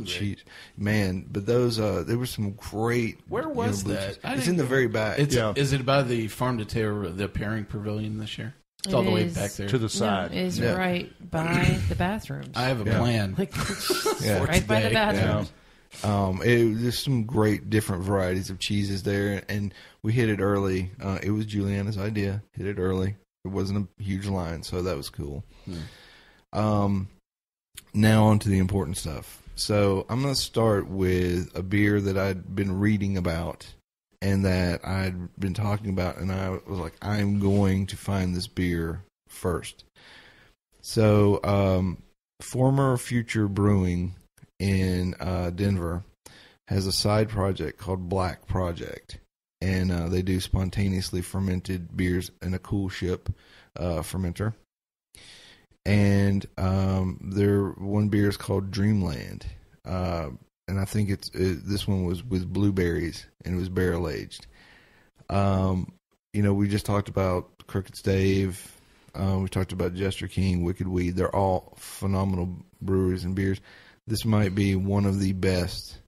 cheese. Man, but those there were some great. Where was that? It's in the very back. Is it by the Farm to Table, the pairing pavilion this year? It's all the way back there. To the side. No, it is right by the bathrooms. I have a plan. Right by the bathrooms. There's some great different varieties of cheeses there, and we hit it early. It was Juliana's idea. Hit it early. It wasn't a huge line, so that was cool. Now on to the important stuff. So I'm going to start with a beer that I'd been reading about and that I'd been talking about, and I was like, I'm going to find this beer first. So Former Future Brewing in Denver has a side project called Black Project, and they do spontaneously fermented beers in a cool ship fermenter. And their one beer is called Dreamland, and I think this one was with blueberries and it was barrel aged. We just talked about Crooked Stave. We talked about Jester King, Wicked Weed. They're all phenomenal breweries and beers. This might be one of the best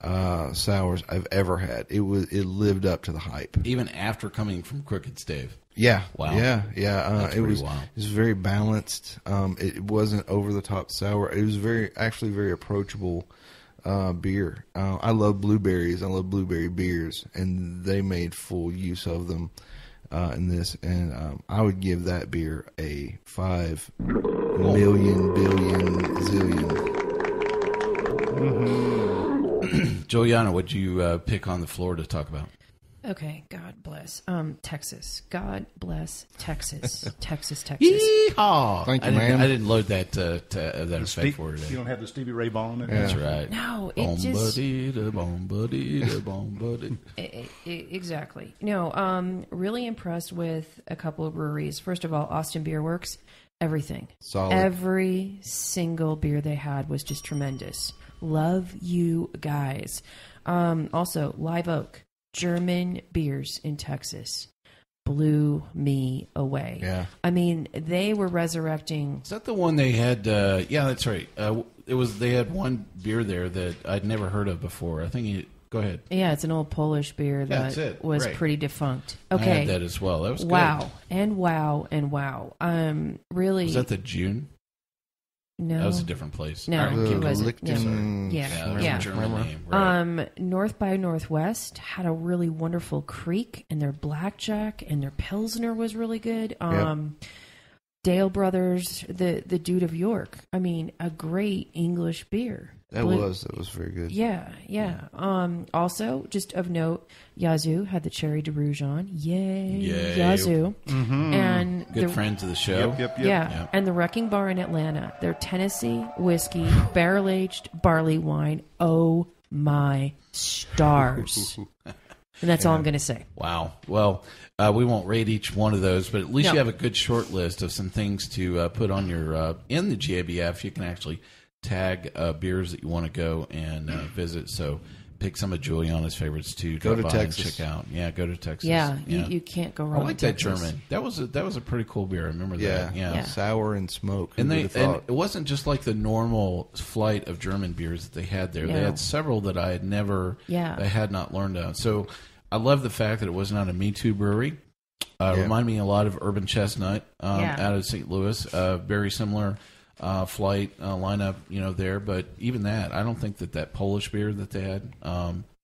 sours I've ever had. It lived up to the hype, even after coming from Crooked Stave. Yeah. Wow. Yeah. That's wild. It was very balanced. It wasn't over the top sour. It was very approachable beer. I love blueberries. I love blueberry beers, and they made full use of them in this. And I would give that beer a 5 million billion zillion. Juliana, what'd you pick on the floor to talk about? Okay, God bless Texas. God bless Texas. Texas. Yeehaw! Thank you, man. I didn't load that effect for today. You don't have the Stevie Ray Vaughan in it? That's right. No, it just... Exactly. No, really impressed with a couple of breweries. First of all, Austin Beer Works, everything. Solid. Every single beer they had was just tremendous. Love you guys. Also, Live Oak. German beers in Texas blew me away. Yeah. I mean, they were resurrecting. Is that the one they had? Yeah, that's right. They had one beer there that I'd never heard of before. I think go ahead. Yeah, it's an old Polish beer that was right. pretty defunct. Okay. I had that as well. That was wow. good. And wow. Really. Was that the June? No. That was a different place. No, it wasn't. Lichten. Yeah. German name. Right. North by Northwest had a really wonderful creek, and their blackjack and their Pilsner was really good. Dale Brothers, the Dude of York. I mean, a great English beer. That was very good. Yeah. Also, just of note, Yazoo had the Cherry de Rouge on. Yay. Yazoo. Mm-hmm. And good friends of the show. Yep. Yeah. And the Wrecking Bar in Atlanta, their Tennessee whiskey, barrel-aged barley wine. Oh, my stars. And that's all I'm going to say. Wow. Well, we won't rate each one of those, but at least you have a good short list of some things to put on your in the GABF. You can actually tag beers that you want to go and visit. So pick some of Juliana's favorites to go to by Texas. And check out. Yeah, go to Texas. Yeah. You can't go wrong. I like with that Texas. German. That was a pretty cool beer. I remember that. Yeah. Sour and smoke. And it wasn't just like the normal flight of German beers that they had there. Yeah. They had several that I had not learned of. So I love the fact that it was not a Me Too brewery. Remind me a lot of Urban Chestnut out of St. Louis. Very similar flight lineup, there. But even that, I don't think that Polish beer that they had.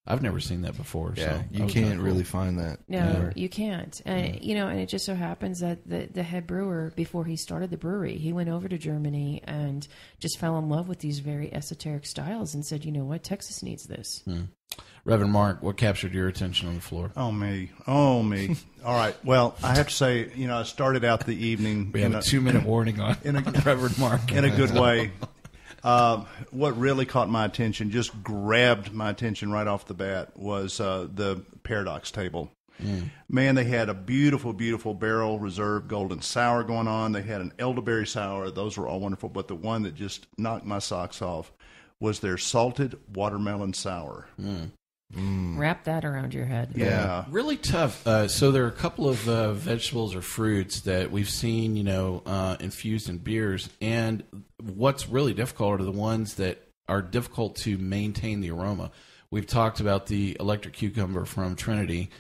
I've never seen that before. Yeah, so you can't really find that. No, anywhere. you can't. And and it just so happens that the head brewer, before he started the brewery, he went over to Germany and just fell in love with these very esoteric styles and said, you know what, Texas needs this. Reverend Mark, what captured your attention on the floor? Oh, me. All right. Well, I have to say, I started out the evening. We have a 2-minute warning on Reverend Mark. In a good way. What really caught my attention, just grabbed my attention right off the bat, was the Paradox table. Man, they had a beautiful, beautiful barrel reserve golden sour going on. They had an elderberry sour. Those were all wonderful. But the one that just knocked my socks off was their salted watermelon sour. Wrap that around your head. Yeah. Really tough. So there are a couple of vegetables or fruits that we've seen, infused in beers. And what's really difficult are the ones that are difficult to maintain the aroma. We've talked about the electric cucumber from Trinity,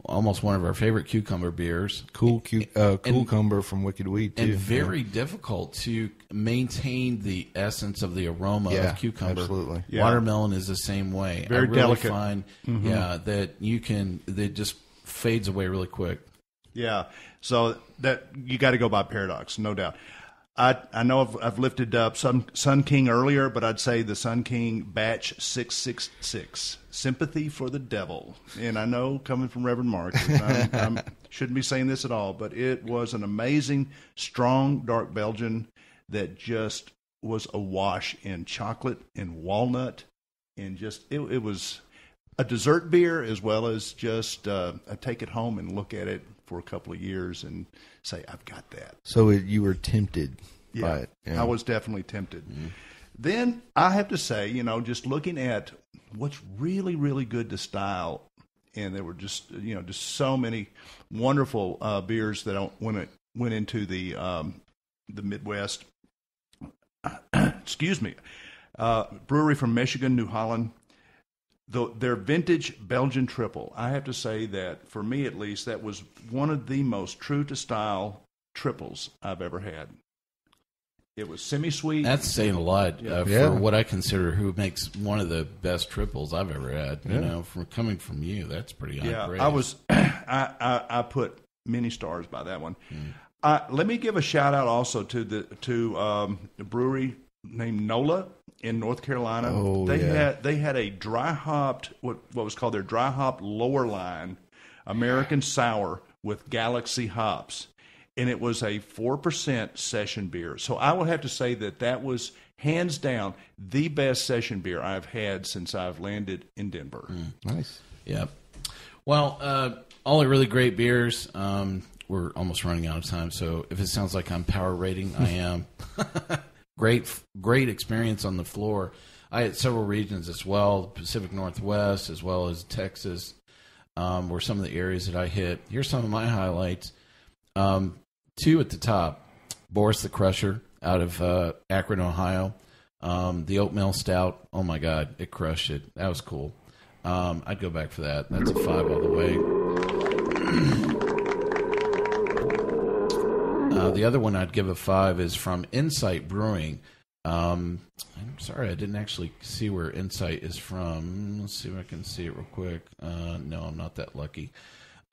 almost one of our favorite cucumber beers. Cucumber from Wicked Weed, too. And very difficult to maintain the essence of the aroma of cucumber. Absolutely. Yeah. Watermelon is the same way. Very I really delicate. Find, that just fades away really quick. Yeah. So that you got to go by Paradox, no doubt. I know I've lifted up Sun King earlier, but I'd say the Sun King Batch 666, Sympathy for the Devil. And I know, coming from Reverend Mark, I shouldn't be saying this at all, but it was an amazing, strong, dark Belgian that just was awash in chocolate and walnut, and just it was a dessert beer as well as just take it home and look at it for a couple of years and say, I've got that. So you were tempted by it. Yeah. I was definitely tempted. Then I have to say, just looking at what's really, really good to style, and there were just so many wonderful beers that went into the Midwest. Excuse me. Brewery from Michigan, New Holland. Their vintage Belgian triple, I have to say that, for me at least, that was one of the most true-to-style triples I've ever had. It was semi-sweet. That's saying a lot for what I consider who makes one of the best triples I've ever had. From coming from you, that's pretty high praise. I put many stars by that one. Let me give a shout-out also to the brewery named NOLA in North Carolina. They had a dry hopped what was called their dry hopped lower line American sour with Galaxy hops, and it was a 4% session beer. So I would have to say that was hands down the best session beer I've had since I've landed in Denver. Nice. Yep. Well, all are really great beers. We're almost running out of time, so if it sounds like I'm power rating, I am. Great experience on the floor. I had several regions as well, the Pacific Northwest as well as Texas, were some of the areas that I hit. Here's some of my highlights. 2 at the top, Boris the Crusher out of Akron, Ohio. The Oatmeal Stout, oh my God, it crushed it. That was cool. I'd go back for that. That's a 5 all the way. The other one I'd give a 5 is from Insight Brewing. I'm sorry, I didn't actually see where Insight is from. Let's see if I can see it real quick. No, I'm not that lucky.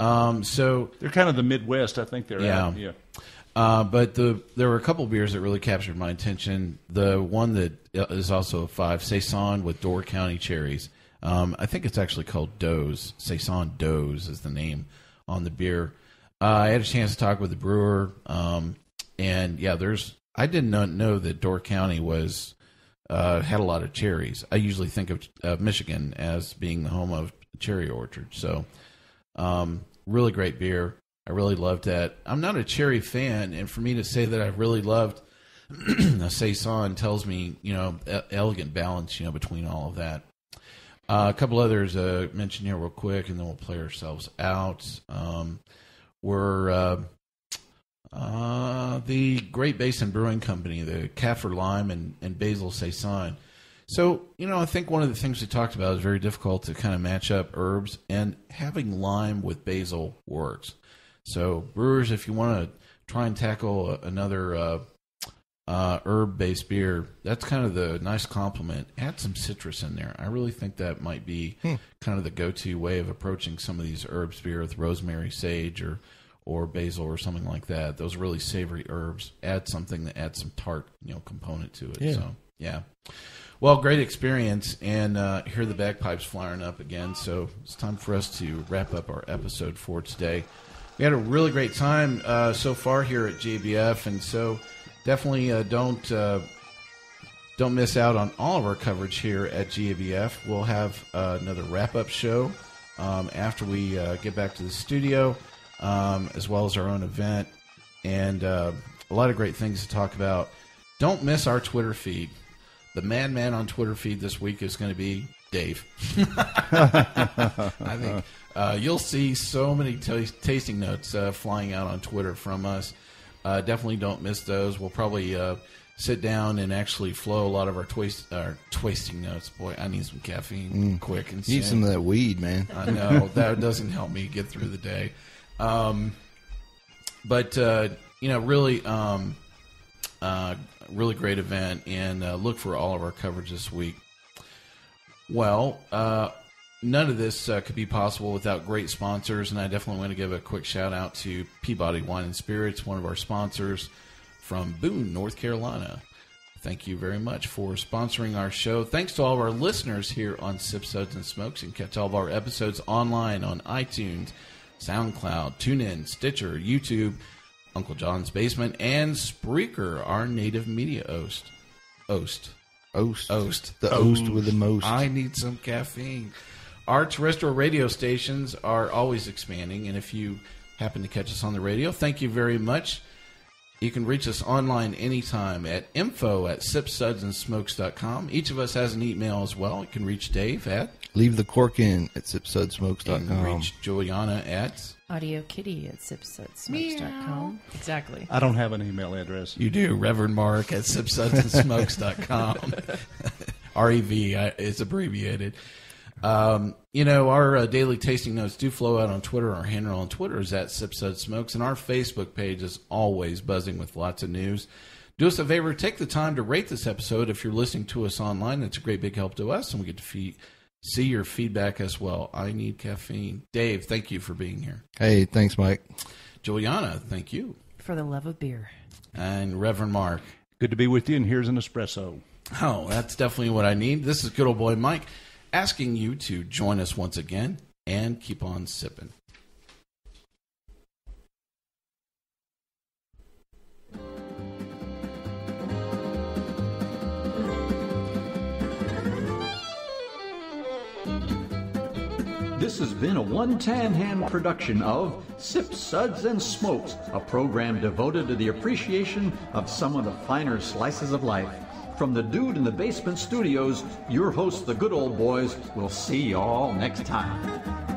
So they're kind of the Midwest, I think they're at. Yeah. But there were a couple beers that really captured my attention. The one that is also a 5, Saison with Door County cherries. I think it's actually called Doze. Saison Doze is the name on the beer. I had a chance to talk with the brewer, and yeah, I did not know that Door County was had a lot of cherries. I usually think of Michigan as being the home of cherry orchards. So, really great beer. I really loved that. I'm not a cherry fan, and for me to say that I really loved a Saison tells me, elegant balance, between all of that. A couple others mentioned here real quick, and then we'll play ourselves out. Were the Great Basin Brewing Company, the Kaffir Lime and Basil Saison. So, I think one of the things we talked about is very difficult to kind of match up herbs, and having lime with basil works. So, brewers, if you want to try and tackle another herb-based beer, that's kind of the nice complement. Add some citrus in there. I really think that might be kind of the go-to way of approaching some of these herbs beer with rosemary, sage, or basil or something like that. Those really savory herbs. Add something that adds some tart, component to it. Yeah. So, yeah. Well, great experience, and hear the bagpipes flaring up again. So it's time for us to wrap up our episode for today. We had a really great time so far here at GABF, and so definitely don't miss out on all of our coverage here at GABF. We'll have another wrap-up show after we get back to the studio, as well as our own event, and a lot of great things to talk about. Don't miss our Twitter feed. The madman on Twitter feed this week is going to be Dave. I think you'll see so many tasting notes flying out on Twitter from us. Definitely don't miss those. We'll probably sit down and actually flow a lot of our tasting notes. Boy, I need some caffeine quick and soon. Need some of that weed, man. I know. That doesn't help me get through the day. But really great event, and look for all of our coverage this week. Well, none of this could be possible without great sponsors, and I definitely want to give a quick shout-out to Peabody Wine and Spirits, one of our sponsors from Boone, North Carolina. Thank you very much for sponsoring our show. Thanks to all of our listeners here on Sips, Suds, and Smokes. You can catch all of our episodes online on iTunes, SoundCloud, TuneIn, Stitcher, YouTube, Uncle John's Basement, and Spreaker, our native media host. The host with the most. I need some caffeine. Our terrestrial radio stations are always expanding, and if you happen to catch us on the radio, thank you very much. You can reach us online anytime at info@sipsudsandsmokes.com. Each of us has an email as well. You can reach Dave at Leave the Cork In at sipsuddsmokes.com. and reach Juliana at AudioKitty@sipsuddsmokes.com. Exactly. I don't have an email address. You do, Reverend Mark at sipsudsandsmokes.com. REV is abbreviated. Our daily tasting notes do flow out on Twitter. Our handle on Twitter is at SipSudSmokes, and our Facebook page is always buzzing with lots of news. Do us a favor, take the time to rate this episode. If you're listening to us online, that's a great big help to us, and we get to see your feedback as well. I need caffeine. Dave, thank you for being here. Hey, thanks, Mike. Juliana, thank you. For the love of beer. And Reverend Mark. Good to be with you, and here's an espresso. Oh, that's definitely what I need. This is good old boy Mike, asking you to join us once again and keep on sipping. This has been a One Tan Hand production of Sips, Suds, and Smokes, a program devoted to the appreciation of some of the finer slices of life. From the Dude in the Basement Studios, your hosts, the Good Old Boys, will see y'all next time.